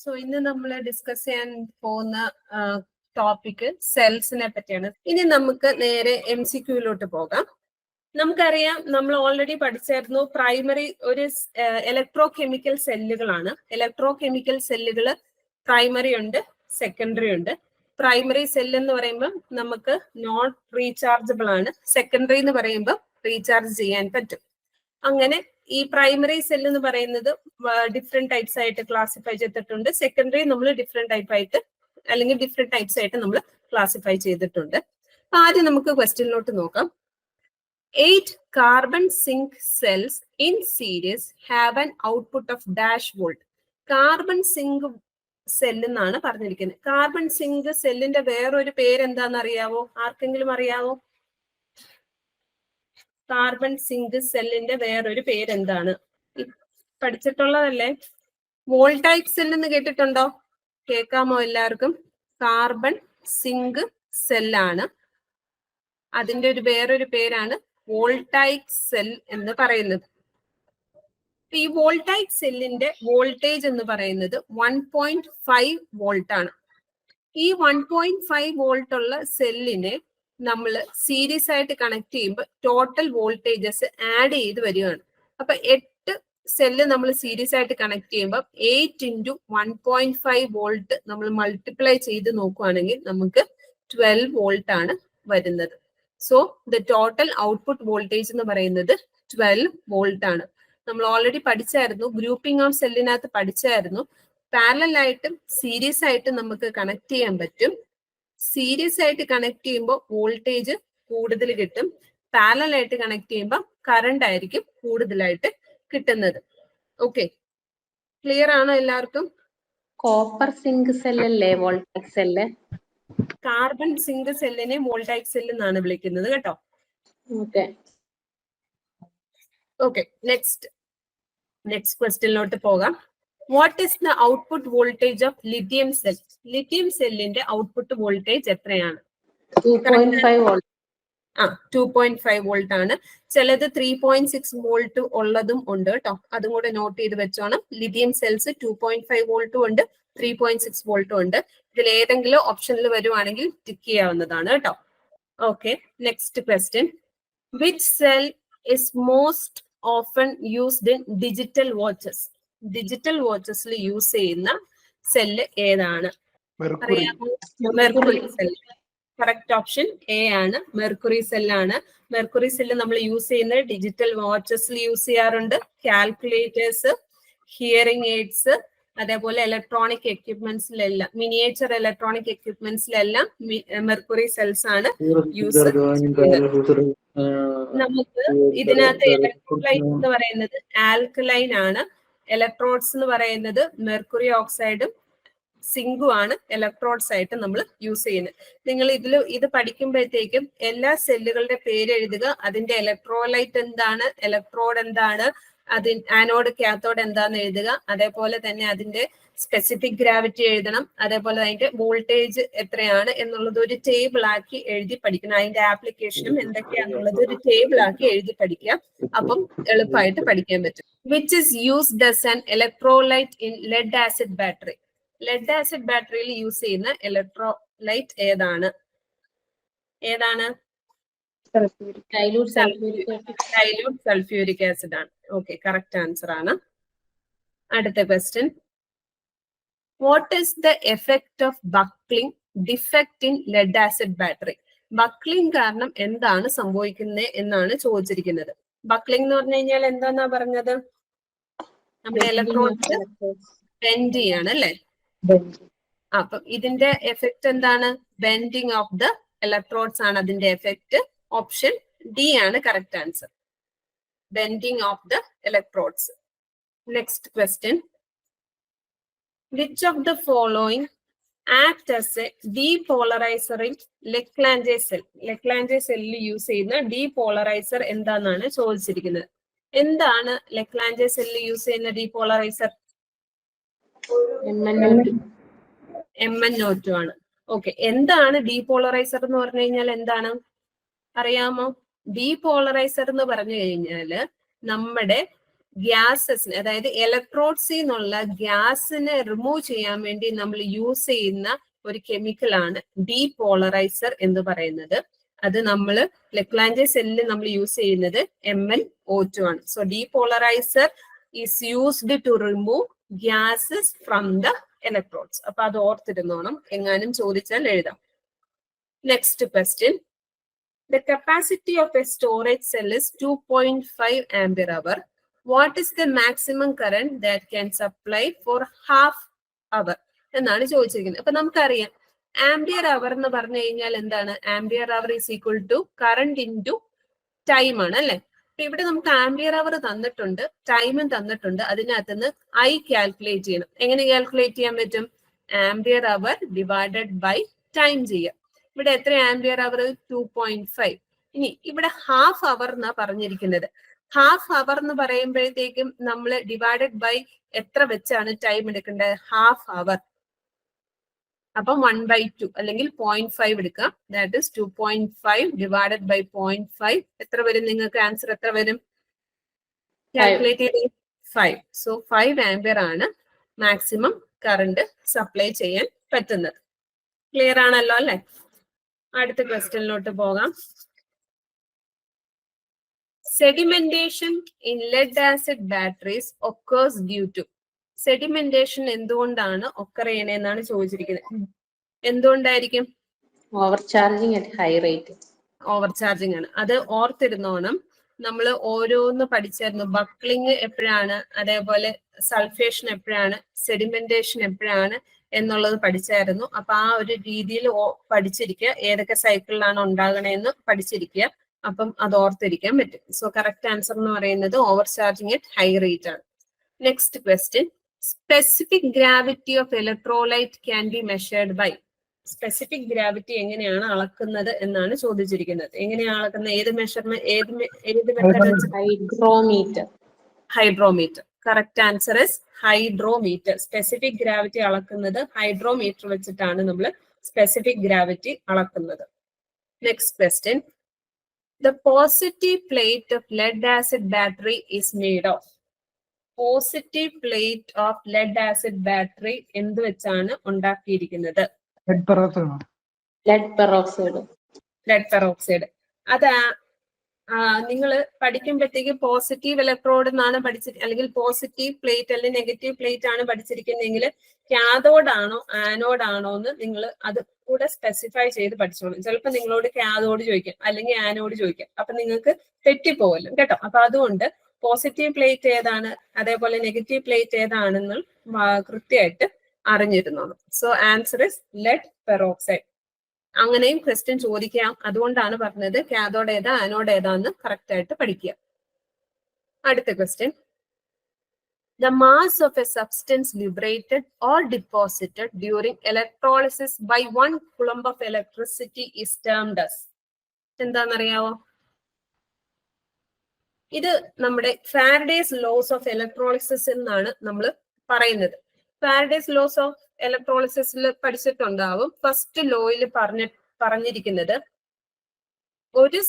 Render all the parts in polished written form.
So ഇന്ന് നമ്മൾ discuss ചെയ്യാൻ പോകുന്ന ടോപ്പിക് സെൽസിനെ പറ്റിയാണ്. ഇനി നമുക്ക് നേരെ MCQയിലോട്ട് പോകാം. നമുക്കറിയാം, നമ്മൾ ഓൾറെഡി പഠിച്ചായിരുന്നു, പ്രൈമറി ഒരു ഇലക്ട്രോ കെമിക്കൽ സെല്ലുകളാണ്. ഇലക്ട്രോ കെമിക്കൽ സെല്ലുകൾ പ്രൈമറി ഉണ്ട്, സെക്കൻഡറി ഉണ്ട്. പ്രൈമറി സെല്ല് എന്ന് പറയുമ്പോൾ നമുക്ക് നോട്ട് റീചാർജബിൾ ആണ്. സെക്കൻഡറി എന്ന് പറയുമ്പോൾ റീചാർജ് ചെയ്യാൻ പറ്റും. അങ്ങനെ ഈ പ്രൈമറി സെൽ എന്ന് പറയുന്നത് ഡിഫറെന്റ് ടൈപ്സ് ആയിട്ട് ക്ലാസിഫൈ ചെയ്തിട്ടുണ്ട്. സെക്കൻഡറി നമ്മൾ ഡിഫറെന്റ് ടൈപ്പ് ആയിട്ട് അല്ലെങ്കിൽ ഡിഫറെന്റ് ടൈപ്സ് ആയിട്ട് നമ്മൾ ക്ലാസിഫൈ ചെയ്തിട്ടുണ്ട്. അപ്പൊ ആദ്യം നമുക്ക് ക്വസ്റ്റ്യനിലോട്ട് നോക്കാം. 8 carbon zinc cells in series have an output of dash volt. Carbon zinc cell എന്നാണ് പറഞ്ഞിരിക്കുന്നത്. കാർബൺ സിങ്ക് സെല്ലിന്റെ വേറൊരു പേരെന്താന്ന് അറിയാവോ? ആർക്കെങ്കിലും അറിയാവോ? കാർബൺ സിങ്ക് സെല്ലിന്റെ വേറൊരു പേരെന്താണ്? പഠിച്ചിട്ടുള്ളതല്ലേ? വോൾട്ടൈക് സെൽ എന്ന് കേട്ടിട്ടുണ്ടോ? കേൾക്കാമോ എല്ലാവർക്കും? കാർബൺ സിങ്ക് സെല്ലാണ്. അതിന്റെ വേറൊരു പേരാണ് വോൾട്ടൈക് സെൽ എന്ന് പറയുന്നത്. ഈ വോൾട്ടൈക് സെല്ലിന്റെ വോൾട്ടേജ് എന്ന് പറയുന്നത് 1.5 വോൾട്ട് ആണ്. ഈ 1.5 വോൾട്ട് ഉള്ള സെല്ലിനെ നമ്മൾ സീരീസ് ആയിട്ട് കണക്ട് ചെയ്യുമ്പോൾ ടോട്ടൽ വോൾട്ടേജസ് ആഡ് ചെയ്ത് വരികയാണ്. അപ്പൊ 8 സെല്ല് നമ്മൾ സീരീസ് ആയിട്ട് കണക്ട് ചെയ്യുമ്പോൾ 8 × 1.5 വോൾട്ട് നമ്മൾ മൾട്ടിപ്ലൈ ചെയ്ത് നോക്കുകയാണെങ്കിൽ നമുക്ക് 12 വോൾട്ട് ആണ് വരുന്നത്. So the total output voltage എന്ന് പറയുന്നത് 12 വോൾട്ട് ആണ്. നമ്മൾ ഓൾറെഡി പഠിച്ചായിരുന്നു, ഗ്രൂപ്പിംഗ് ഓഫ് സെല്ലിനകത്ത് പഠിച്ചായിരുന്നു. പാരലൽ ആയിട്ടും സീരീസ് ആയിട്ടും നമുക്ക് കണക്ട് ചെയ്യാൻ പറ്റും. സീരീസ് ആയിട്ട് കണക്ട് ചെയ്യുമ്പോൾ വോൾട്ടേജ് കൂടുതൽ കിട്ടും. പാരലൽ ആയിട്ട് കണക്ട് ചെയ്യുമ്പോൾ കറണ്ട് ആയിരിക്കും കൂടുതലായിട്ട് കിട്ടുന്നത്. ഓക്കെ, ക്ലിയർ ആണോ എല്ലാവർക്കും? കോപ്പർ സിങ്ക് സെല്ലല്ലേ വോൾട്ടൈക് സെല്ല്? കാർബൺ സിങ്ക് സെല്ലിനെ വോൾട്ടൈക് സെൽ എന്നാണ് വിളിക്കുന്നത് കേട്ടോ. ഓക്കെ, നെക്സ്റ്റ് ക്വസ്റ്റ്യനിലോട്ട് പോകാം. What is the output voltage of lithium cell? Lithium സെല്ലിന്റെ ഔട്ട്പുട്ട് വോൾട്ടേജ് എത്രയാണ്? 2.5 വോൾട്ട്. 2.5 വോൾട്ട് ആണ്. ചിലത് 3.6 വോൾട്ട് ഉള്ളതും ഉണ്ട് കേട്ടോ. അതും കൂടെ നോട്ട് ചെയ്ത് വെച്ചോണം. ലിഥിയം സെൽസ് 2.5 വോൾട്ടും ഉണ്ട്, 3.6 വോൾട്ടും ഉണ്ട്. ഇതിൽ ഏതെങ്കിലും ഓപ്ഷനിൽ വരുവാണെങ്കിൽ ടിക്ക് ചെയ്യാവുന്നതാണ് കേട്ടോ. Okay, next question. Which cell is most often used in digital watches? Digital വാച്ചസിൽ യൂസ് ചെയ്യുന്ന സെല്ല് ഏതാണ്? അറിയാമോ? Mercury cell. Correct option A ആണ്, മെർക്കുറി സെല്ലാണ്. മെർക്കുറി സെല്ല് നമ്മൾ യൂസ് ചെയ്യുന്നത് ഡിജിറ്റൽ വാച്ചസിൽ യൂസ് ചെയ്യാറുണ്ട്. കാൽക്കുലേറ്റേഴ്സ്, ഹിയറിംഗ് എയ്ഡ്സ്, അതേപോലെ ഇലക്ട്രോണിക് എക്യുപ്മെന്റ്സിലെല്ലാം, മിനിയേച്ചർ ഇലക്ട്രോണിക് എക്യുപ്മെന്റ്സിലെല്ലാം മെർക്കുറി സെൽസ് ആണ് യൂസ് ചെയ്യുന്നത്. നമുക്ക് ഇതിനകത്ത് ഇലക്ട്രോലൈറ്റ് എന്ന് പറയുന്നത് ആൽക്കലൈൻ ആണ്. ഇലക്ട്രോഡ്സ് എന്ന് പറയുന്നത് മെർക്കുറി ഓക്സൈഡും സിങ്കും ആണ് ഇലക്ട്രോഡ്സ് ആയിട്ട് നമ്മൾ യൂസ് ചെയ്യുന്നത്. നിങ്ങൾ ഇത് പഠിക്കുമ്പോഴത്തേക്കും എല്ലാ സെല്ലുകളുടെ പേര് എഴുതുക, അതിന്റെ ഇലക്ട്രോലൈറ്റ് എന്താണ്, ഇലക്ട്രോഡ് എന്താണ്, ആനോഡ് കാത്തോഡ് എന്താന്ന് എഴുതുക. അതേപോലെ തന്നെ അതിന്റെ സ്പെസിഫിക് ഗ്രാവിറ്റി എഴുതണം. അതേപോലെ അതിന്റെ വോൾട്ടേജ് എത്രയാണ് എന്നുള്ളത് ഒരു ടേബിൾ ആക്കി എഴുതി പഠിക്കണം. അതിന്റെ ആപ്ലിക്കേഷനും എന്തൊക്കെയാന്നുള്ളത് ഒരു ടേബിൾ ആക്കി എഴുതി പഠിക്കുക. അപ്പം എളുപ്പമായിട്ട് പഠിക്കാൻ പറ്റും. Which is used as an electrolyte in lead acid battery? Lead acid ബാറ്ററിയിൽ യൂസ് ചെയ്യുന്ന ഇലക്ട്രോലൈറ്റ് ഏതാണ്? ഡൈല്യൂട്ട് സൾഫ്യൂരിക് ആസിഡ് ആണ്. ഓക്കെ, കറക്റ്റ് ആൻസർ ആണ്. അടുത്ത question. What is the effect of buckling defect in lead acid battery? Buckling കാരണം എന്താണ് സംഭവിക്കുന്നത് എന്നാണ് ചോദിച്ചിരിക്കുന്നത്. ബക്ലിംഗ് എന്ന് പറഞ്ഞു കഴിഞ്ഞാൽ എന്താന്നാ പറഞ്ഞത്? നമ്മുടെ ഇലക്ട്രോഡ്സ് ബെൻഡ് ചെയ്യാണ് അല്ലേ? അപ്പം ഇതിന്റെ എഫക്ട് എന്താണ്? ബെൻഡിങ് ഓഫ് ദ ഇലക്ട്രോഡ്സ് ആണ് അതിന്റെ എഫക്ട്. ഓപ്ഷൻ ഡി ആണ് correct answer, bending of the electrodes. Next question. Which of the following act as a depolariser in Leclanche cell? Leclanche സെല്ലിൽ യൂസ് ചെയ്യുന്ന ഡീപോളറൈസർ എന്താണെന്നാണ് ചോദിച്ചിരിക്കുന്നത്. എന്താണ് ലെക്ലാഞ്ചെ സെല്ലിൽ യൂസ് ചെയ്യുന്ന ഡീപോളറൈസർ? MnO2 ആണ്. ഓക്കെ, എന്താണ് ഡീപോളറൈസർ എന്ന് പറഞ്ഞു കഴിഞ്ഞാൽ എന്താണ് അറിയാമോ? ഡീപോളറൈസർ എന്ന് പറഞ്ഞു കഴിഞ്ഞാല് നമ്മുടെ ഗ്യാസസിന്, അതായത് ഇലക്ട്രോഡ്സിൽ നിന്നുള്ള ഗ്യാസിനെ റിമൂവ് ചെയ്യാൻ വേണ്ടി നമ്മൾ യൂസ് ചെയ്യുന്ന ഒരു കെമിക്കലാണ് ഡീപോളറൈസർ എന്ന് പറയുന്നത്. അത് നമ്മൾ ലെഗ്രാഞ്ച് സെല്ലിൽ നമ്മൾ യൂസ് ചെയ്യുന്നത് MnO2 ആണ്. So depolariser is used to remove gases from the electrodes. അപ്പൊ അത് ഓർത്തിരുന്നോണം, എങ്ങാനും ചോദിച്ചാൽ എഴുതാം. Next question. The capacity of a storage cell is 2.5 ampere hour. What is the maximum current that can supply for half hour? എന്നാണ് ചോദിച്ചിരിക്കുന്നത്. അപ്പൊ നമുക്കറിയാം ആംബിയർ അവർ എന്ന് പറഞ്ഞു കഴിഞ്ഞാൽ എന്താണ്? Ampere hour is equal to current into time ആണ് അല്ലെ. അപ്പൊ ഇവിടെ നമുക്ക് ആംബിയർ അവർ തന്നിട്ടുണ്ട്, ടൈമും തന്നിട്ടുണ്ട്. അതിനകത്തുനിന്ന് I കാൽക്കുലേറ്റ് ചെയ്യണം. എങ്ങനെ കാൽക്കുലേറ്റ് ചെയ്യാൻ പറ്റും? Ampere hour divided by time ചെയ്യാം. ഇവിടെ എത്ര ആംബിയർ അവർ? 2.5. ഇനി ഇവിടെ ഹാഫ് അവർ എന്നാ പറഞ്ഞിരിക്കുന്നത്. ഹാഫ് അവർ എന്ന് പറയുമ്പോഴത്തേക്കും നമ്മൾ ഡിവൈഡഡ് ബൈ എത്ര വെച്ചാണ് ടൈം എടുക്കേണ്ടത്? Half hour. അപ്പം 1/2 അല്ലെങ്കിൽ 0.5 എടുക്കുക. That is 2.5 divided by 0.5. എത്ര വരും നിങ്ങൾക്ക്? ആൻസർ എത്ര വരും? കാൽക്കുലേറ്റ് ചെയ്ത് 5. സോ 5 ആംബിയർ ആണ് മാക്സിമം കറണ്ട് സപ്ലൈ ചെയ്യാൻ പറ്റുന്നത്. ക്ലിയർ ആണല്ലോ അല്ലെ? അടുത്ത ക്വസ്റ്റ്യനിലോട്ട് പോകാം. Sedimentation in lead acid batteries occurs due to. Sedimentation എന്തുകൊണ്ടാണ് ഒക്കർ ചെയ്യണെന്നാണ് ചോദിച്ചിരിക്കുന്നത്. എന്തുകൊണ്ടായിരിക്കും? Over charging at high rate. Over charging ആണ്. അത് ഓർത്തിരുന്നോണം. നമ്മൾ ഓരോന്ന് പഠിച്ചായിരുന്നു. ബക്ലിംഗ് എപ്പോഴാണ്, അതേപോലെ സൾഫേഷൻ എപ്പോഴാണ്, സെഡിമെന്റേഷൻ എപ്പോഴാണ് എന്നുള്ളത് പഠിച്ചായിരുന്നു. അപ്പൊ ആ ഒരു രീതിയിൽ പഠിച്ചിരിക്കുക. ഏതൊക്കെ സൈക്കിളിലാണ് ഉണ്ടാകണേന്ന് പഠിച്ചിരിക്കുക. അപ്പം അത് ഓർത്തിരിക്കാൻ പറ്റും. സോ കറക്റ്റ് ആൻസർ എന്ന് പറയുന്നത് over charging at high rate ആണ്. Next question. Specific gravity of electrolyte can be measured by. Specific gravity എങ്ങനെയാണ് അളക്കുന്നത് എന്നാണ് ചോദിച്ചിരിക്കുന്നത്. എങ്ങനെയാണ് അളക്കുന്നത്? ഏത് മെഷർമെന്റ്, ഏത് method? Hydrometer. Hydrometer. Correct answer is hydrometer. Specific gravity അളക്കുന്നത് ഹൈഡ്രോമീറ്റർ വെച്ചിട്ടാണ് നമ്മൾ സ്പെസിഫിക് ഗ്രാവിറ്റി അളക്കുന്നത്. Next question. The positive plate of lead acid battery is made of. Positive plate of lead acid battery എന്ത് വെച്ചാണ് ഉണ്ടാക്കിയിരിക്കുന്നത്? Lead peroxide. Lead peroxide. അത് നിങ്ങൾ പഠിക്കുമ്പോഴത്തേക്ക് പോസിറ്റീവ് ഇലക്ട്രോഡ് എന്നാണ് അല്ലെങ്കിൽ പോസിറ്റീവ് പ്ലേറ്റ് അല്ലെങ്കിൽ നെഗറ്റീവ് പ്ലേറ്റ് ആണ് പഠിച്ചിരിക്കുന്നതെങ്കിൽ കാഥോഡ് ആണോ ആനോഡ് ആണോ എന്ന് നിങ്ങൾ അത് കൂടെ സ്പെസിഫൈ ചെയ്ത് പഠിച്ചോളൂ. ചിലപ്പോൾ നിങ്ങളോട് കാഥോഡ് ചോദിക്കാം അല്ലെങ്കിൽ ആനോഡ് ചോദിക്കാം. അപ്പൊ നിങ്ങൾക്ക് തെറ്റിപ്പോവല്ലോ കേട്ടോ. അപ്പൊ അതുകൊണ്ട് പോസിറ്റീവ് പ്ലേറ്റ് ഏതാണ്, അതേപോലെ നെഗറ്റീവ് പ്ലേറ്റ് ഏതാണെന്ന് കൃത്യമായിട്ട് അറിഞ്ഞിരുന്നോളൂ. So answer is lead peroxide. അങ്ങനെയും ക്വസ്റ്റ്യൻ ചോദിക്കാം. അതുകൊണ്ടാണ് പറഞ്ഞത് കാഥോഡ് ഏതാ ആനോഡ് ഏതാന്ന് കറക്റ്റ് ആയിട്ട് പഠിക്കുക. അടുത്ത question. The mass of a substance liberated or deposited during electrolysis by 1 coulomb of electricity is termed as. എന്താണെന്നറിയാവോ? ഇത് നമ്മുടെ ഫാരഡേസ് ലോസ് ഓഫ് ഇലക്ട്രോളിസിസ് എന്നാണ് നമ്മൾ പറയുന്നത്. ഫാരഡേസ് ലോസ് ഓഫ് ഇലക്ട്രോളിസിസിൽ പഠിച്ചിട്ടുണ്ടാവും. ഫസ്റ്റ് ലോയിൽ പറഞ്ഞിരിക്കുന്നത് ഒരു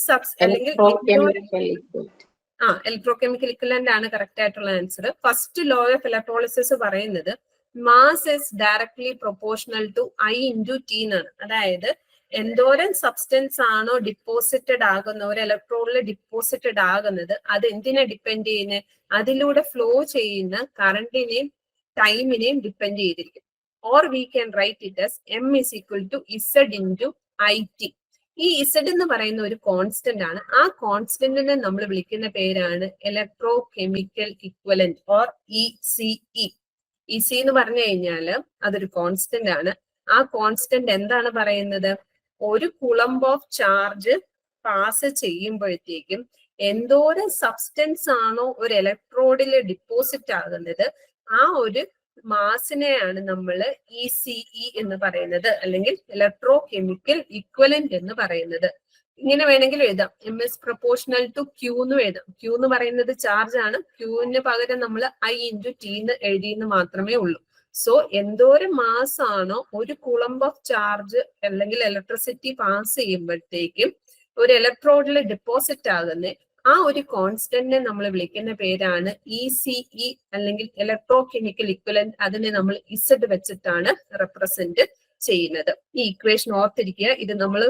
ഇലക്ട്രോകെമിക്കൽ ഇക്വലന്റ് ആണ് കറക്റ്റ് ആയിട്ടുള്ള answer. First law of electrolysis പറയുന്നത് mass is directly proportional to I into T എന്നാണ്. അതായത് എന്തോരം സബ്സ്റ്റൻസ് ആണോ ഡിപ്പോസിറ്റഡ് ആകുന്ന ഒരു ഇലക്ട്രോണിൽ ഡിപ്പോസിറ്റഡ് ആകുന്നത് അത് എന്തിനെ ഡിപ്പെൻഡ് ചെയ്യുന്നത്? അതിലൂടെ ഫ്ലോ ചെയ്യുന്ന കറണ്ടിനെയും ടൈമിനെയും ഡിപ്പെൻഡ് ചെയ്തിരിക്കും. Or we can write it as M is equal to Z into IT. ഈ Z എന്ന് പറയുന്ന ഒരു കോൺസ്റ്റന്റ് ആണ്. ആ കോൺസ്റ്റന്റിനെ നമ്മൾ വിളിക്കുന്ന പേരാണ് electro chemical equivalent or ECE. EC എന്ന് പറഞ്ഞു കഴിഞ്ഞാൽ അതൊരു കോൺസ്റ്റന്റ് ആണ്. ആ കോൺസ്റ്റന്റ് എന്താണ് പറയുന്നത്? ഒരു കുളംബ് ഓഫ് ചാർജ് പാസ് ചെയ്യുമ്പോഴത്തേക്കും എന്തോരം സബ്സ്റ്റൻസ് ആണോ ഒരു ഇലക്ട്രോഡിൽ ഡിപ്പോസിറ്റ് ആകുന്നത് ആ ഒരു മാസിനെയാണ് നമ്മൾ ECE എന്ന് പറയുന്നത്, അല്ലെങ്കിൽ ഇലക്ട്രോ കെമിക്കൽ ഇക്വലന്റ് എന്ന് പറയുന്നത്. ഇങ്ങനെ വേണമെങ്കിൽ എഴുതാം. M is proportional to Q എന്ന് എഴുതാം. Q എന്ന് പറയുന്നത് ചാർജ് ആണ്. Qന് പകരം നമ്മൾ I into T എന്ന് എഴുതിയെന്ന് മാത്രമേ ഉള്ളൂ. സോ എന്തോരം മാസ് ആണോ ഒരു കുളംബ് ഓഫ് ചാർജ് അല്ലെങ്കിൽ ഇലക്ട്രിസിറ്റി പാസ് ചെയ്യുമ്പോഴത്തേക്കും ഒരു ഇലക്ട്രോഡിൽ ഡെപ്പോസിറ്റ് ആകുന്നത് ആ ഒരു കോൺസ്റ്റന്റിനെ നമ്മൾ വിളിക്കുന്ന പേരാണ് ECE അല്ലെങ്കിൽ ഇലക്ട്രോ കെമിക്കൽ ഇക്വലന്റ്. അതിനെ നമ്മൾ ഇസഡ് വെച്ചിട്ടാണ് റെപ്രസെന്റ് ചെയ്യുന്നത്. ഈ ഇക്വേഷൻ ഓർത്തിരിക്കുക. ഇത് നമ്മൾ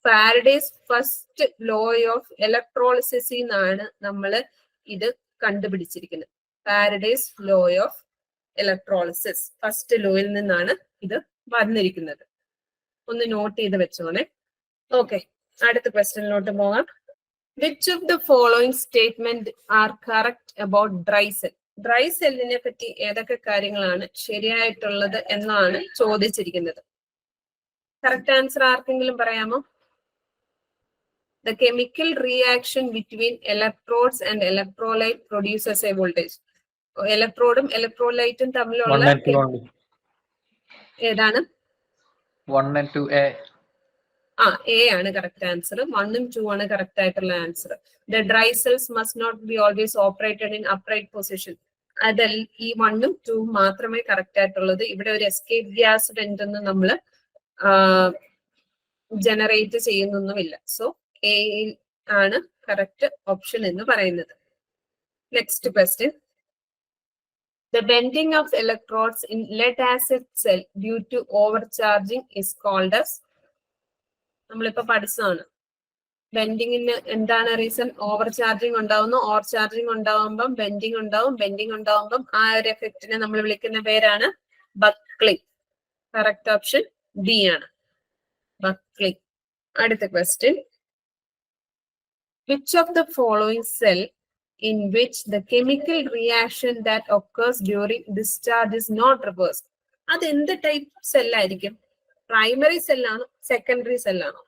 ഫാരഡേസ് ഫസ്റ്റ് ലോ ഓഫ് ഇലക്ട്രോളിസിസിൽ നിന്നാണ് നമ്മൾ ഇത് കണ്ടുപിടിച്ചിരിക്കുന്നത്. Faraday's law of electrolysis first ലോയിൽ നിന്നാണ് ഇത് വന്നിരിക്കുന്നത്. ഒന്ന് നോട്ട് ചെയ്ത് വെച്ചോണേ. ഓക്കെ, അടുത്ത ക്വസ്റ്റ്യനിലോട്ട് പോകാം. Which of the following statement are correct about dry cell? Dry സെല്ലിനെ പറ്റി ഏതൊക്കെ കാര്യങ്ങളാണ് ശരിയായിട്ടുള്ളത് എന്നാണ് ചോദിച്ചിരിക്കുന്നത്. കറക്റ്റ് ആൻസർ ആർക്കെങ്കിലും പറയാമോ? The chemical reaction between electrodes and electrolyte produces a voltage. ഇലക്ട്രോഡും ഇലക്ട്രോലൈറ്റും തമ്മിലുള്ള ഏതാണ്? 1 and 2A. A ആണ് കറക്റ്റ് ആൻസർ. 1 ഉം 2 ആണ് കറക്റ്റ് ആയിട്ടുള്ള answer. The dry cells must not be always operated in upright position. അതിൽ ഈ 1 ഉം 2 ഉം മാത്രമേ കറക്റ്റ് ആയിട്ടുള്ളത്. ഇവിടെ ഒരു എസ്കേപ്പ് ഗ്യാസ് വെന്റ് ഒന്നും നമ്മൾ ജനറേറ്റ് ചെയ്യുന്നൊന്നുമില്ല. സോ A ആണ് കറക്റ്റ് ഓപ്ഷൻ എന്ന് പറയുന്നത്. Next question. The bending of electrodes in lead acid cell due to overcharging is called as. നമ്മളിപ്പോ പഠിച്ചതാണ്. ബെൻഡിങ്ങിന് എന്താണ് റീസൺ? ഓവർ ചാർജിങ് ഉണ്ടാവുന്നു. ഓവർ ചാർജിങ് ഉണ്ടാവുമ്പം ബെൻഡിങ് ഉണ്ടാവും. ബെൻഡിങ് ഉണ്ടാവുമ്പം ആ ഒരു എഫക്റ്റിനെ നമ്മൾ വിളിക്കുന്ന പേരാണ് ബക്ലിംഗ്. കറക്റ്റ് ഓപ്ഷൻ D ആണ്, ബക്ലിംഗ്. അടുത്ത question. Which of the following cell in which the chemical reaction that occurs during discharge is not reversed? അത് എന്ത് ടൈപ്പ് സെല്ലായിരിക്കും? പ്രൈമറി സെല്ലാണോ സെക്കൻഡറി സെല്ലാണോ?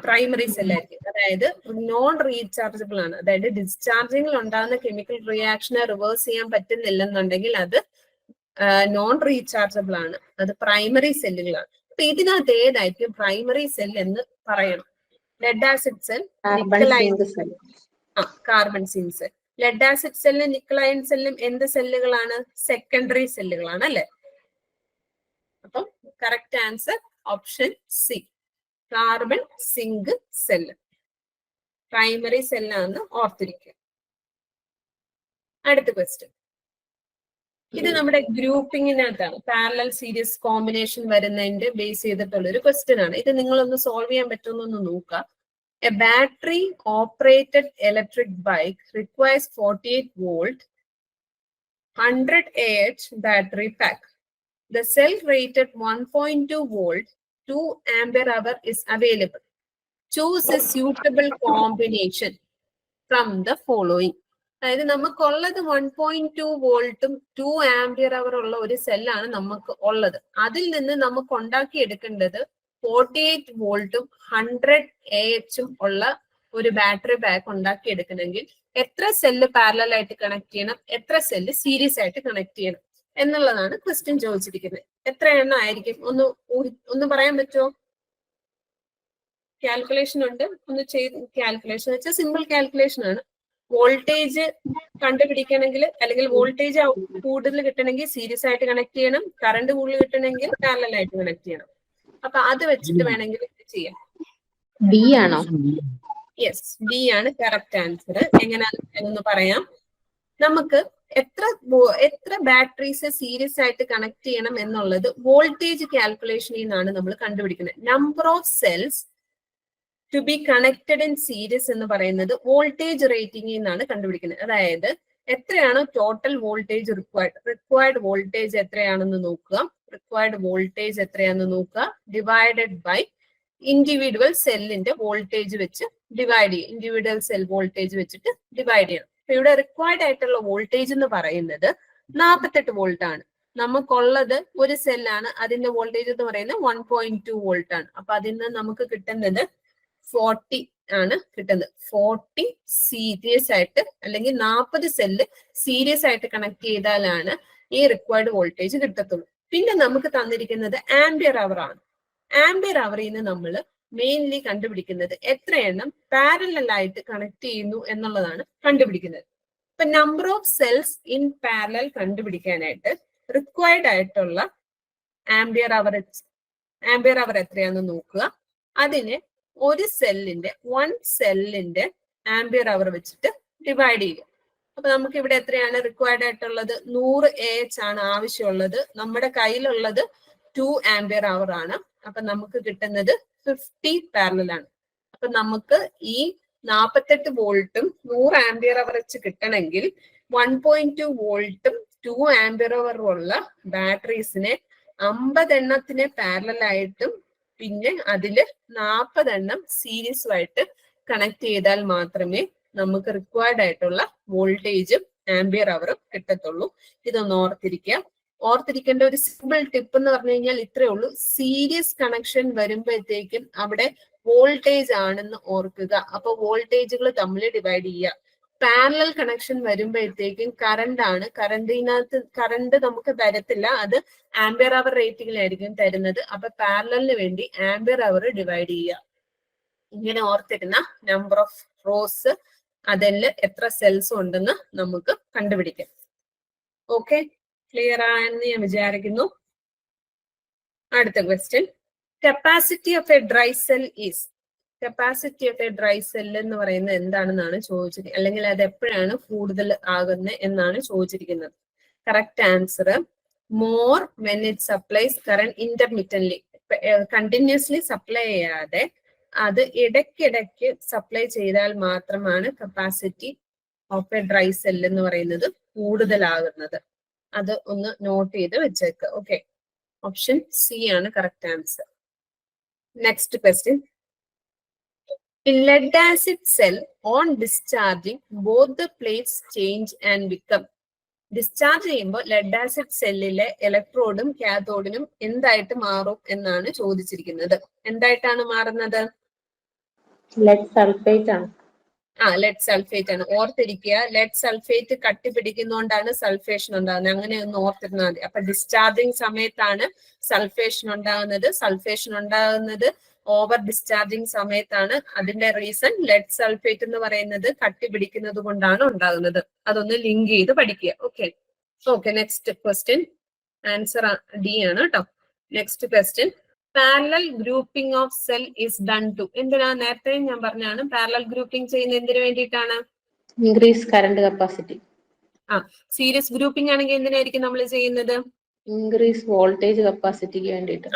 പ്രൈമറി സെല്ലായിരിക്കും. അതായത് നോൺ റീചാർജബിൾ ആണ്. അതായത് ഡിസ്ചാർജിങ്ങിൽ ഉണ്ടാകുന്ന കെമിക്കൽ റിയാക്ഷനെ റിവേഴ്സ് ചെയ്യാൻ പറ്റുന്നില്ലെന്നുണ്ടെങ്കിൽ അത് നോൺ റീചാർജബിൾ ആണ്. അത് പ്രൈമറി സെല്ലുകളാണ്. അപ്പൊ ഇതിനകത്ത് ഏതായിരിക്കും പ്രൈമറി സെൽ എന്ന് പറയണം? Lead acid cell, carbon zinc cell. Lead acid സെല്ലും നിക്കലൈൻ സെല്ലും എന്ത് സെല്ലുകളാണ്? സെക്കൻഡറി സെല്ലുകളാണ് അല്ലെ? അപ്പം correct answer option C, carbon zinc cell. Primary സെല്ലാന്ന് ഓർത്തിരിക്കുക. അടുത്ത ക്വസ്റ്റ്യൻ. ഇത് നമ്മുടെ ഗ്രൂപ്പിങ്ങിനകത്താണ്. പാരലൽ സീരീസ് കോമ്പിനേഷൻ വരുന്നതിന്റെ ബേസ് ചെയ്തിട്ടുള്ള ഒരു ക്വസ്റ്റ്യൻ ആണ്. ഇത് നിങ്ങളൊന്ന് സോൾവ് ചെയ്യാൻ പറ്റുമെന്നൊന്ന് നോക്കുക. A battery operated electric bike requires 48 volt 100 Ah battery pack. The cell rated 1.2 volt 2 ampere hour is available. Choose a suitable combination from the following. അതായത് നമുക്കുള്ളത് 1.2 വോൾട്ടും 2 ആംപിയർ അവർ ഉള്ള ഒരു സെല്ലാണ് നമുക്ക് ഉള്ളത്. അതിൽ നിന്ന് നമുക്ക് ഉണ്ടാക്കി എടുക്കേണ്ടത് 48 വോൾട്ടും 100 AH ഉള്ള ഒരു ബാറ്ററി പാക്ക് ഉണ്ടാക്കി എടുക്കണമെങ്കിൽ എത്ര സെല്ല് പാരലൽ ആയിട്ട് കണക്ട് ചെയ്യണം, എത്ര സെല്ല് സീരീസ് ആയിട്ട് കണക്ട് ചെയ്യണം എന്നുള്ളതാണ് ക്വസ്റ്റ്യൻ ചോദിച്ചിരിക്കുന്നത്. എത്ര എണ്ണം ആയിരിക്കും? ഒന്ന് പറയാൻ പറ്റുമോ? കാൽക്കുലേഷൻ ഉണ്ട്, ഒന്ന് ചെയ്ത്. കാൽക്കുലേഷൻ വെച്ചാൽ സിമ്പിൾ കാൽക്കുലേഷൻ ആണ്. വോൾട്ടേജ് കണ്ടുപിടിക്കണമെങ്കിൽ അല്ലെങ്കിൽ വോൾട്ടേജ് കൂടുതൽ കിട്ടണമെങ്കിൽ സീരീസ് ആയിട്ട് കണക്ട് ചെയ്യണം. കറണ്ട് കൂടുതൽ കിട്ടണമെങ്കിൽ പാരലൽ ആയിട്ട് കണക്ട് ചെയ്യണം. അപ്പൊ അത് വെച്ചിട്ട് വേണമെങ്കിൽ ഇത് ചെയ്യാം. ബി ആണോ? യെസ്, ബി ആണ് കറക്റ്റ് ആൻസർ. എങ്ങനെയാണെന്ന് പറയാം. നമുക്ക് എത്ര ബാറ്ററീസ് സീരീസ് ആയിട്ട് കണക്ട് ചെയ്യണം എന്നുള്ളത് വോൾട്ടേജ് കാൽക്കുലേഷനിൽ നിന്നാണ് നമ്മൾ കണ്ടുപിടിക്കുന്നത്. Number of cells to be connected in series എന്ന് പറയുന്നത് വോൾട്ടേജ് റേറ്റിംഗിൽ നിന്നാണ് കണ്ടുപിടിക്കുന്നത്. അതായത് എത്രയാണ് ടോട്ടൽ വോൾട്ടേജ് റിക്വയർഡ് വോൾട്ടേജ് എത്രയാണെന്ന് നോക്കുക. റിക്വയർഡ് വോൾട്ടേജ് എത്രയാണെന്ന് നോക്കുക. ഡിവൈഡഡ് ബൈ ഇൻഡിവിജ്വൽ സെല്ലിന്റെ വോൾട്ടേജ് വെച്ച് ഡിവൈഡ് ചെയ്യും. ഇൻഡിവിജ്വൽ സെൽ വോൾട്ടേജ് വെച്ചിട്ട് ഡിവൈഡ് ചെയ്യണം. അപ്പൊ ഇവിടെ റിക്വയർഡ് ആയിട്ടുള്ള വോൾട്ടേജ് എന്ന് പറയുന്നത് 48 വോൾട്ട് ആണ്. നമുക്കുള്ളത് ഒരു സെല്ലാണ്, അതിന്റെ വോൾട്ടേജ് എന്ന് പറയുന്നത് 1.2 വോൾട്ട് ആണ്. അപ്പൊ അതിൽ നിന്ന് നമുക്ക് കിട്ടുന്നത് 40 ആണ് കിട്ടുന്നത്. 40 സീരീസ് ആയിട്ട് അല്ലെങ്കിൽ 40 സെല്ല് സീരീസ് ആയിട്ട് കണക്ട് ചെയ്താലാണ് ഈ റിക്വയർഡ് വോൾട്ടേജ് കിട്ടത്തുള്ളൂ. പിന്നെ നമുക്ക് തന്നിരിക്കുന്നത് ആംപിയർ അവർ ആണ്. ആംപിയർ അവറിൽ നിന്ന് നമ്മൾ മെയിൻലി കണ്ടുപിടിക്കുന്നത് എത്ര എണ്ണം പാരലൽ ആയിട്ട് കണക്ട് ചെയ്യുന്നു എന്നുള്ളതാണ് കണ്ടുപിടിക്കുന്നത്. ഇപ്പൊ number of cells in parallel കണ്ടുപിടിക്കാനായിട്ട് റിക്വയർഡ് ആയിട്ടുള്ള ആംപിയർ അവർ എത്രയാണെന്ന് നോക്കുക. അതിനെ ഒരു സെല്ലിന്റെ 1 സെല്ലിന്റെ ആംബിയർ അവർ വെച്ചിട്ട് ഡിവൈഡ് ചെയ്യുക. അപ്പൊ നമുക്ക് ഇവിടെ എത്രയാണ് റിക്വയർഡ് ആയിട്ടുള്ളത്? 100 AH ആണ് ആവശ്യമുള്ളത്. നമ്മുടെ കയ്യിലുള്ളത് 2 ആംബിയർ അവർ ആണ്. അപ്പൊ നമുക്ക് കിട്ടുന്നത് 50 പാരലൽ ആണ്. അപ്പൊ നമുക്ക് ഈ 48 വോൾട്ടും 100 ആംബിയർ അവർ വെച്ച് കിട്ടണമെങ്കിൽ 1.2 വോൾട്ടും 2 ആംബിയർ അവർ ഉള്ള ബാറ്ററീസിനെ 50 എണ്ണത്തിന് പാരലൽ ആയിട്ടും പിന്നെ അതില് 40 എണ്ണം സീരീസുമായിട്ട് കണക്ട് ചെയ്താൽ മാത്രമേ നമുക്ക് റിക്വയർഡ് ആയിട്ടുള്ള വോൾട്ടേജും ആംബിയർ അവറും കിട്ടത്തുള്ളൂ. ഇതൊന്ന് ഓർത്തിരിക്കുക. ഓർത്തിരിക്കേണ്ട ഒരു സിമ്പിൾ ടിപ്പ് എന്ന് പറഞ്ഞു കഴിഞ്ഞാൽ ഇത്രയേ ഉള്ളൂ. സീരീസ് കണക്ഷൻ വരുമ്പോഴത്തേക്കും അവിടെ വോൾട്ടേജ് ആണെന്ന് ഓർക്കുക. അപ്പൊ വോൾട്ടേജുകൾ തമ്മിൽ ഡിവൈഡ് ചെയ്യുക. പാരലൽ കണക്ഷൻ വരുമ്പോഴത്തേക്കും കറണ്ട് ആണ്. കറണ്ട് നമുക്ക് തരത്തില്ല, അത് ആംബിയർ അവർ റേറ്റിംഗിലായിരിക്കും തരുന്നത്. അപ്പൊ പാരലലിന് വേണ്ടി ആംബിയർ അവർ ഡിവൈഡ് ചെയ്യുക. ഇങ്ങനെ ഓർത്തിരുന്ന നമ്പർ ഓഫ് റോസ്, അതിൽ എത്ര സെൽസ് ഉണ്ടെന്ന് നമുക്ക് കണ്ടുപിടിക്കാം. ഓക്കെ, ക്ലിയർ ആയെന്ന് ഞാൻ വിചാരിക്കുന്നു. അടുത്ത question, capacity of a dry cell is. Capacity of a dry cell എന്ന് പറയുന്നത് എന്താണെന്നാണ് ചോദിച്ചിരിക്കുന്നത്, അല്ലെങ്കിൽ അത് എപ്പോഴാണ് കൂടുതൽ ആകുന്നത് എന്നാണ് ചോദിച്ചിരിക്കുന്നത്. Correct answer, more when it supplies current intermittently. Continuously supply ചെയ്യാതെ അത് ഇടയ്ക്കിടയ്ക്ക് സപ്ലൈ ചെയ്താൽ മാത്രമാണ് capacity of a dry cell എന്ന് പറയുന്നത് കൂടുതലാകുന്നത്. അത് ഒന്ന് നോട്ട് ചെയ്ത് വെച്ചേക്ക്. ഓക്കെ, ഓപ്ഷൻ സി ആണ് correct answer. Next question, in lead acid cell on discharging both the plates change and become. Discharge ചെയ്യുമ്പോൾ ലെഡ് ആസിഡ് സെല്ലിലെ ഇലക്ട്രോഡും കാഥോഡിനും എന്തായിട്ട് മാറും എന്നാണ് ചോദിച്ചിരിക്കുന്നത്. എന്തായിട്ടാണ് മാറുന്നത്? ലെഡ് സൾഫേറ്റ് ആണ്. ലെഡ് സൾഫേറ്റ് ആണ്. ഓർത്തിരിക്കുക, ലെഡ് സൾഫേറ്റ് കട്ടി പിടിക്കുന്നതുകൊണ്ടാണ് സൾഫേഷൻ ഉണ്ടാകുന്നത്. അങ്ങനെ ഒന്ന് ഓർത്തിരുന്നാൽ മതി. അപ്പൊ ഡിസ്ചാർജിങ് സമയത്താണ് സൾഫേഷൻ ഉണ്ടാകുന്നത്. സൾഫേഷൻ ഉണ്ടാകുന്നത് ഓവർ ഡിസ്ചാർജിങ് സമയത്താണ്. അതിന്റെ റീസൺ ലെഡ് സൾഫേറ്റ് എന്ന് പറയുന്നത് കട്ടി പിടിക്കുന്നത് കൊണ്ടാണ് ഉണ്ടാകുന്നത്. അതൊന്ന് ലിങ്ക് ചെയ്ത് പഠിക്കുക. Okay, next question. Answer D ആണ് കേട്ടോ. Next question, parallel grouping of cell is done to. എന്തിനാ? നേരത്തെ ഞാൻ പറഞ്ഞാണ് പാരലൽ ഗ്രൂപ്പിംഗ് ചെയ്യുന്നത് എന്തിനു വേണ്ടിയിട്ടാണ്? Increase current capacity. Series grouping ആണെങ്കിൽ എന്തിനായിരിക്കും നമ്മൾ ചെയ്യുന്നത്? ഇൻക്രീസ് വോൾട്ടേജ് കപ്പാസിറ്റിക്ക് വേണ്ടിയിട്ട്.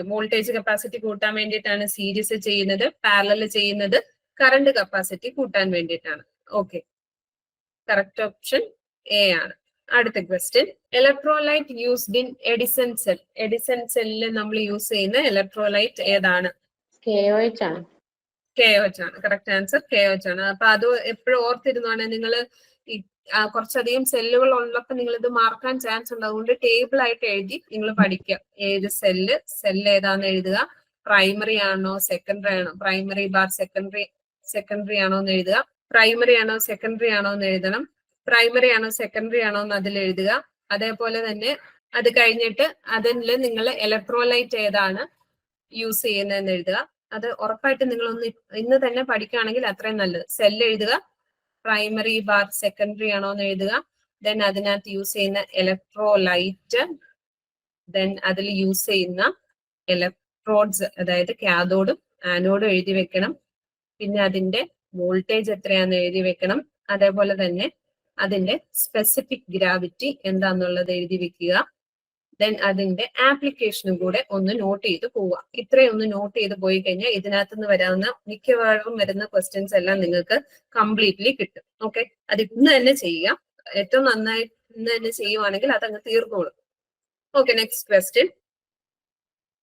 വോൾട്ടേജ് കപ്പാസിറ്റി കൂട്ടാൻ വേണ്ടിയിട്ടാണ് സീരീസ് ചെയ്യുന്നത്. പാരലൽ ചെയ്യുന്നത് കറണ്ട് കപ്പാസിറ്റി കൂട്ടാൻ വേണ്ടിയിട്ടാണ്. ഓക്കെ, കറക്റ്റ് ഓപ്ഷൻ എ ആണ്. അടുത്ത question, electrolyte used in Edison cell. Edison സെല്ലിൽ നമ്മൾ യൂസ് ചെയ്യുന്ന ഇലക്ട്രോലൈറ്റ് ഏതാണ്? KOH ആണ്. KOH ആണ്. കറക്റ്റ് ആൻസർ KOH ആണ്. അപ്പൊ അത് എപ്പോഴും ഓർത്തിരുന്നാണ് നിങ്ങൾ. കുറച്ചധികം സെല്ലുകൾ ഉള്ളപ്പോൾ നിങ്ങൾ ഇത് മാർക്കാൻ ചാൻസ് ഉണ്ട്. അതുകൊണ്ട് ടേബിൾ ആയിട്ട് എഴുതി നിങ്ങൾ പഠിക്കുക. ഏത് സെല്ല് ഏതാന്ന് എഴുതുക. പ്രൈമറി ആണോ സെക്കൻഡറി ആണോ, പ്രൈമറി ബാർ സെക്കൻഡറി ആണോ എന്ന് എഴുതുക. പ്രൈമറി ആണോ സെക്കൻഡറി ആണോ എന്ന് എഴുതണം. പ്രൈമറി ആണോ സെക്കൻഡറി ആണോ എന്ന് അതിൽ എഴുതുക. അതേപോലെ തന്നെ അത് കഴിഞ്ഞിട്ട് അതിൽ നിങ്ങൾ ഇലക്ട്രോലൈറ്റ് ഏതാണ് യൂസ് ചെയ്യുന്നതെന്ന് എഴുതുക. അത് ഉറപ്പായിട്ട് നിങ്ങൾ ഇന്ന് തന്നെ പഠിക്കുകയാണെങ്കിൽ അത്രയും നല്ലത്. സെല്ല് എഴുതുക, പ്രൈമറി ബാർ സെക്കൻഡറി ആണോ എന്ന് എഴുതുക. ദെൻ അതിനകത്ത് യൂസ് ചെയ്യുന്ന ഇലക്ട്രോലൈറ്റ്, ദെൻ അതിൽ യൂസ് ചെയ്യുന്ന ഇലക്ട്രോഡ്സ്, അതായത് കാഥോഡും ആനോഡും എഴുതി വെക്കണം. പിന്നെ അതിന്റെ വോൾട്ടേജ് എത്രയാന്ന് എഴുതി വെക്കണം. അതേപോലെ തന്നെ അതിന്റെ സ്പെസിഫിക് ഗ്രാവിറ്റി എന്താന്നുള്ളത് എഴുതി വെക്കുക. ദെൻ അതിന്റെ ആപ്ലിക്കേഷനും കൂടെ ഒന്ന് നോട്ട് ചെയ്ത് പോവുക. ഇത്രയും ഒന്ന് നോട്ട് ചെയ്ത് പോയി കഴിഞ്ഞാൽ ഇതിനകത്ത് നിന്ന് വരാവുന്ന മിക്കവാറും വരുന്ന ക്വസ്റ്റ്യൻസ് എല്ലാം നിങ്ങൾക്ക് കംപ്ലീറ്റ്ലി കിട്ടും. ഓക്കെ, അത് ഇന്ന് തന്നെ ചെയ്യുക. ഏറ്റവും നന്നായി ഇന്ന് തന്നെ ചെയ്യുവാണെങ്കിൽ അതങ്ങ് തീർന്നോളും. Okay, next question,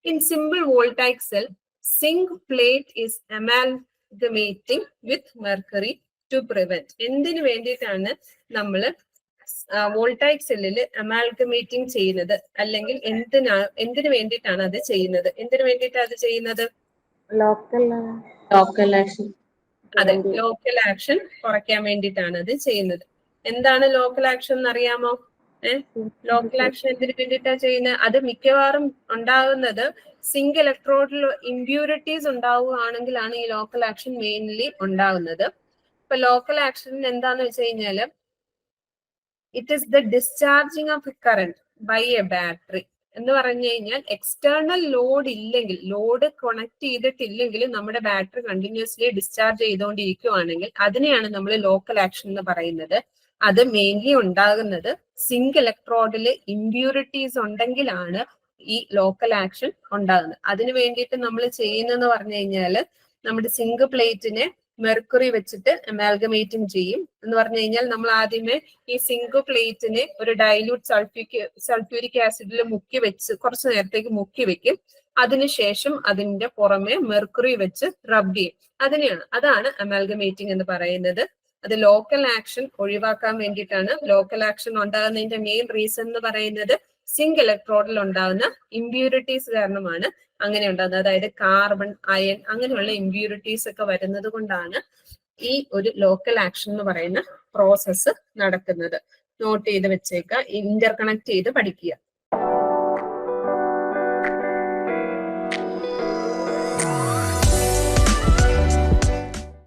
in simple voltaic cell zinc plate is amalgamating with mercury to prevent. എന്തിനു വേണ്ടിയിട്ടാണ് നമ്മൾ വോൾട്ടൈക് സെല്ലിൽ അമാൽഗമേറ്റിംഗ് ചെയ്യുന്നത്, അല്ലെങ്കിൽ എന്തിനു വേണ്ടിയിട്ടാണ് അത് ചെയ്യുന്നത്? എന്തിനു വേണ്ടിയിട്ടാണ് അത് ചെയ്യുന്നത്? Local action. അതെ, ലോക്കൽ ആക്ഷൻ കുറയ്ക്കാൻ വേണ്ടിയിട്ടാണ് അത് ചെയ്യുന്നത്. എന്താണ് ലോക്കൽ ആക്ഷൻ എന്ന് അറിയാമോ? ലോക്കൽ ആക്ഷൻ എന്തിനു വേണ്ടിയിട്ടാണ് ചെയ്യുന്നത്? അത് മിക്കവാറും ഉണ്ടാകുന്നത് സിങ്ക് ഇലക്ട്രോഡിൽ ഇമ്പ്യൂരിറ്റീസ് ഉണ്ടാവുകയാണെങ്കിലാണ് ഈ ലോക്കൽ ആക്ഷൻ മെയിൻലി ഉണ്ടാകുന്നത്. ഇപ്പൊ ലോക്കൽ ആക്ഷൻ എന്താന്ന് വെച്ച് കഴിഞ്ഞാല്, it is the discharging of current by a battery. എന്ന് പറഞ്ഞു കഴിഞ്ഞാൽ എക്സ്റ്റേണൽ ലോഡ് ഇല്ലെങ്കിൽ, ലോഡ് കണക്ട് ചെയ്തിട്ടില്ലെങ്കിൽ നമ്മുടെ ബാറ്ററി കണ്ടിന്യൂസ്ലി ഡിസ്ചാർജ് ചെയ്തുകൊണ്ടിരിക്കുകയാണെങ്കിൽ അതിനെയാണ് നമ്മൾ ലോക്കൽ ആക്ഷൻ എന്ന് പറയുന്നത്. അത് മെയിൻലി ഉണ്ടാകുന്നത് സിങ്ക് ഇലക്ട്രോഡിൽ ഇമ്പ്യൂരിറ്റീസ് ഉണ്ടെങ്കിലാണ് ഈ ലോക്കൽ ആക്ഷൻ ഉണ്ടാകുന്നത്. അതിന് വേണ്ടിയിട്ട് നമ്മൾ ചെയ്യുന്നതെന്ന് പറഞ്ഞു കഴിഞ്ഞാൽ നമ്മുടെ സിങ്ക് പ്ലേറ്റിനെ മെർക്കുറി വെച്ചിട്ട് അമാൽഗമേറ്റിംഗ് ചെയ്യും. എന്ന് പറഞ്ഞു കഴിഞ്ഞാൽ നമ്മൾ ആദ്യമേ ഈ സിങ്ക് പ്ലേറ്റിനെ ഒരു ഡൈല്യൂട്ട് സൾഫ്യൂരിക് ആസിഡിൽ മുക്കി വെച്ച് കുറച്ചു നേരത്തേക്ക് മുക്കി വെക്കും. അതിനുശേഷം അതിന്റെ പുറമെ മെർക്കുറി വെച്ച് റബ് ചെയ്യും. അതാണ് അമാൽഗമേറ്റിംഗ് എന്ന് പറയുന്നത്. അത് ലോക്കൽ ആക്ഷൻ ഒഴിവാക്കാൻ വേണ്ടിയിട്ടാണ്. ലോക്കൽ ആക്ഷൻ ഉണ്ടാകുന്നതിന്റെ മെയിൻ റീസൺ എന്ന് പറയുന്നത് സിങ്ക് ഇലക്ട്രോഡിൽ ഉണ്ടാകുന്ന ഇമ്പ്യൂരിറ്റീസ് കാരണമാണ് അങ്ങനെ ഉണ്ടാകുന്നത്. അതായത് കാർബൺ, അയൺ അങ്ങനെയുള്ള ഇമ്പ്യൂരിറ്റീസ് ഒക്കെ വരുന്നത് കൊണ്ടാണ് ഈ ഒരു ലോക്കൽ ആക്ഷൻ എന്ന് പറയുന്ന പ്രോസസ്സ് നടക്കുന്നത്. നോട്ട് ചെയ്ത് വെച്ചേക്കുക, ഇന്റർ കണക്ട് ചെയ്ത് പഠിക്കുക.